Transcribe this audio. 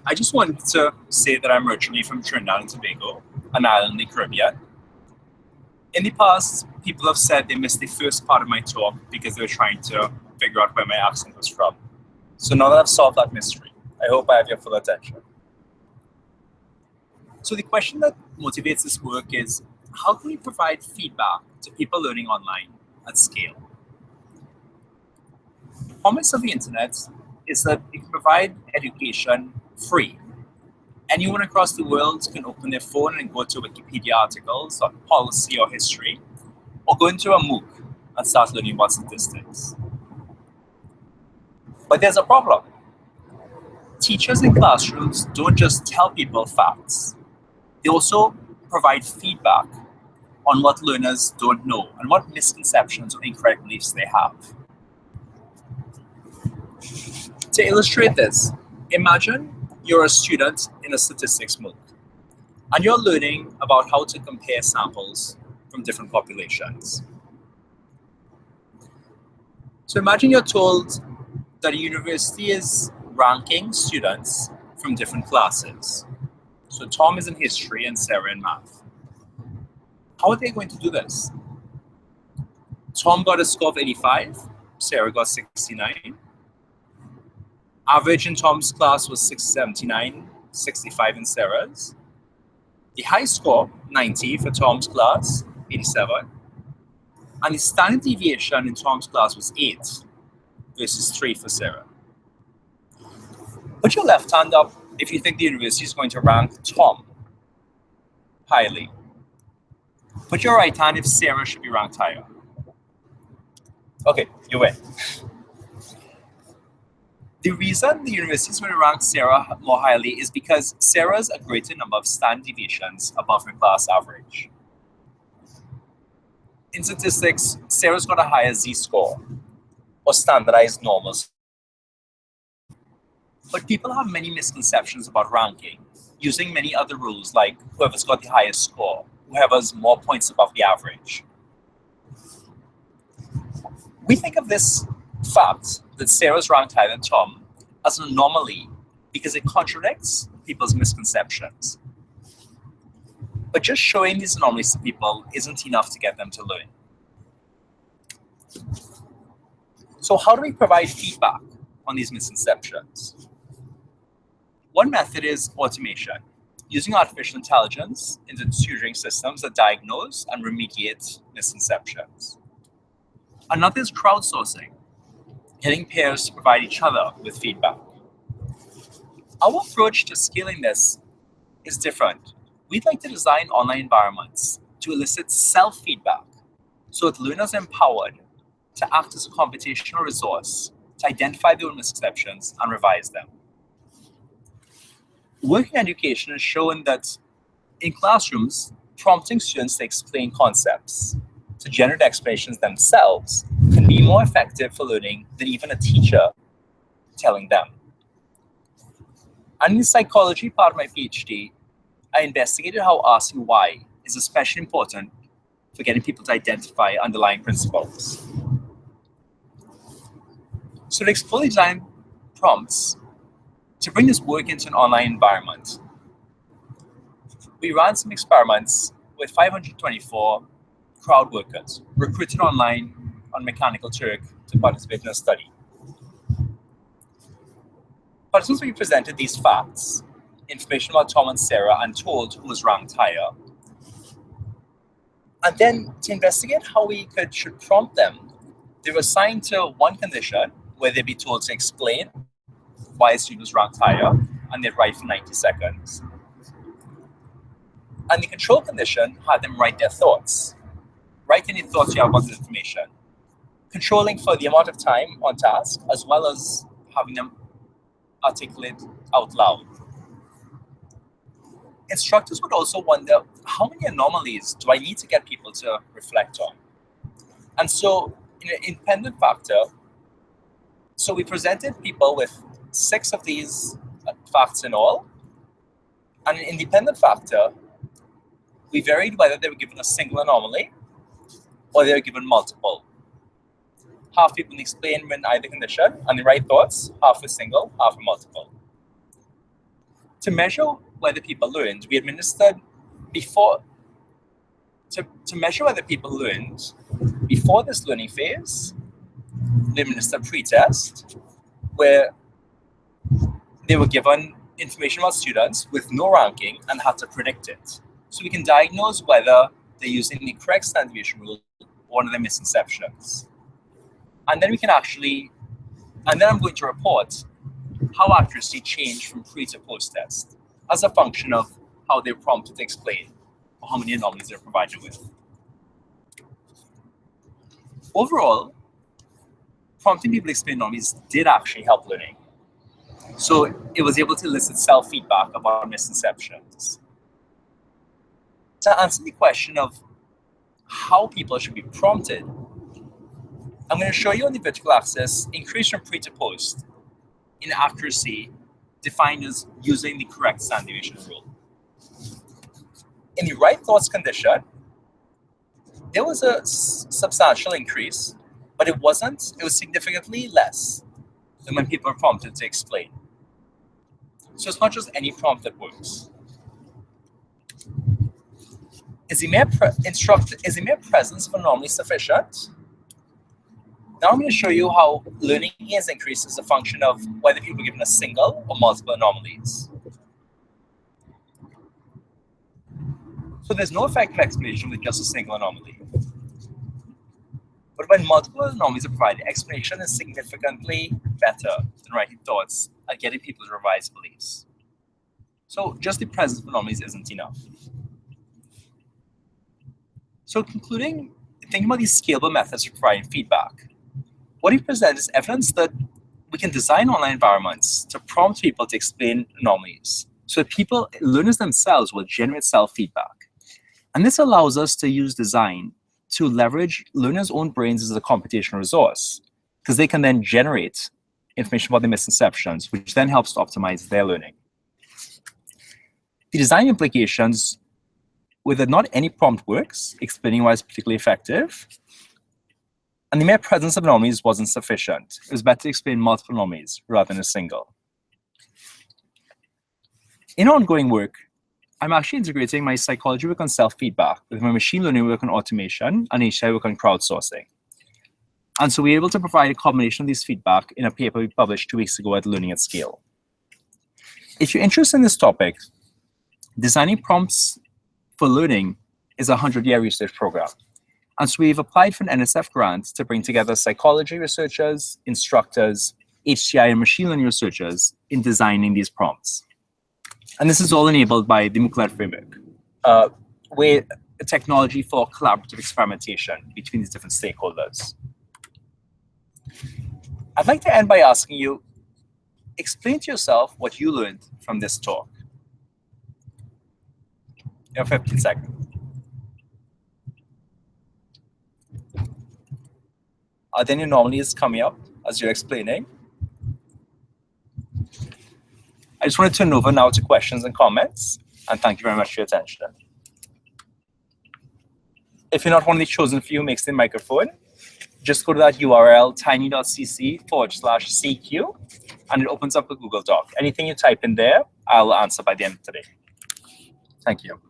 I just wanted to say that I'm originally from Trinidad and Tobago, an island in the Caribbean. In the past, people have said they missed the first part of my talk because they were trying to figure out where my accent was from. So now that I've solved that mystery, I hope I have your full attention. So the question that motivates this work is, how can we provide feedback to people learning online at scale? The promise of the internet is that it can provide education free. Anyone across the world can open their phone and go to Wikipedia articles on policy or history, or go into a MOOC and start learning about statistics. But there's a problem. Teachers in classrooms don't just tell people facts. They also provide feedback on what learners don't know and what misconceptions or incorrect beliefs they have. To illustrate this, imagine you're a student in a statistics MOOC and you're learning about how to compare samples from different populations. So imagine you're told that a university is ranking students from different classes. So Tom is in history and Sarah in math. How are they going to do this? Tom got a score of 85, Sarah got 69. Average in Tom's class was 679, 65 in Sarah's. The high score, 90 for Tom's class, 87. And the standard deviation in Tom's class was 8 versus 3 for Sarah. Put your left hand up if you think the university is going to rank Tom highly. Put your right hand if Sarah should be ranked higher. Okay, you win. The reason the university is going to rank Sarah more highly is because Sarah's a greater number of standard deviations above her class average. In statistics, Sarah's got a higher Z-score, or standardized normal. But people have many misconceptions about ranking, using many other rules like whoever's got the highest score, whoever's more points above the average. We think of this fact that Sarah's ranked higher than Tom as an anomaly because it contradicts people's misconceptions. But just showing these anomalies to people isn't enough to get them to learn. So how do we provide feedback on these misconceptions? One method is automation, using artificial intelligence into tutoring systems that diagnose and remediate misconceptions. Another is crowdsourcing, getting peers to provide each other with feedback. Our approach to scaling this is different. We'd like to design online environments to elicit self-feedback so that learners are empowered to act as a computational resource to identify their own misconceptions and revise them. Work in education has shown that in classrooms, prompting students to explain concepts, to generate explanations themselves, can be more effective for learning than even a teacher telling them. And in the psychology part of my PhD, I investigated how asking why is especially important for getting people to identify underlying principles. So to explore the design prompts, to bring this work into an online environment, we ran some experiments with 524 crowd workers recruited online on Mechanical Turk to participate in a study. Participants will be presented these facts, information about Tom and Sarah, and told who was ranked higher. And then to investigate how we should prompt them, they were assigned to one condition where they'd be told to explain why a student was ranked higher, and they'd write for 90 seconds. And the control condition had them write their thoughts. Write any thoughts you have about this information, controlling for the amount of time on task, as well as having them articulate out loud. Instructors would also wonder, how many anomalies do I need to get people to reflect on? And so, in an independent factor, so we presented people with 6 of these facts in all. And an independent factor, we varied whether they were given a single anomaly or they were given multiple. half people explain when either condition, and the right thoughts, half were single, half were multiple. To measure whether people learned, we administered to measure whether people learned before this learning phase, we administered pre-test, where they were given information about students with no ranking and had to predict it. So we can diagnose whether they're using the correct standard deviation rule or one of the misconceptions. And then I'm going to report how accuracy changed from pre to post test as a function of how they're prompted to explain or how many anomalies they're provided with. Overall, prompting people to explain anomalies did actually help learning. So it was able to elicit self-feedback about misconceptions. To answer the question of how people should be prompted, I'm going to show you on the vertical axis increase from pre to post in accuracy defined as using the correct standard deviation rule. In the right thoughts condition, there was a substantial increase, but it was significantly less than when people are prompted to explain. So it's not just any prompt that works. Is the mere presence of anomaly sufficient? Now I'm going to show you how learning is increased as a function of whether people are given a single or multiple anomalies. So there's no effective explanation with just a single anomaly. But when multiple anomalies are provided, explanation is significantly better than writing thoughts and getting people to revise beliefs. So just the presence of anomalies isn't enough. So concluding, thinking about these scalable methods for providing feedback, what we present is evidence that we can design online environments to prompt people to explain anomalies so that learners themselves will generate self-feedback. And this allows us to use design to leverage learners' own brains as a computational resource, because they can then generate information about the misconceptions, which then helps to optimize their learning. The design implications were that not any prompt works, explaining why it's particularly effective, and the mere presence of anomalies wasn't sufficient. It was better to explain multiple anomalies rather than a single. In ongoing work, I'm actually integrating my psychology work on self-feedback with my machine learning work on automation and HI work on crowdsourcing. And so we're able to provide a combination of these feedback in a paper we published 2 weeks ago at Learning at Scale. If you're interested in this topic, designing prompts for learning is a 100-year research program. And so we've applied for an NSF grant to bring together psychology researchers, instructors, HCI and machine learning researchers in designing these prompts. And this is all enabled by the MOOCLET framework, where a technology for collaborative experimentation between these different stakeholders. I'd like to end by asking you, explain to yourself what you learned from this talk. You have 15 seconds. Are there any anomalies coming up as you're explaining? I just want to turn over now to questions and comments, and thank you very much for your attention. If you're not one of the chosen few who makes the microphone, just go to that URL, tiny.cc/CQ, and it opens up a Google Doc. Anything you type in there, I'll answer by the end of today. Thank you.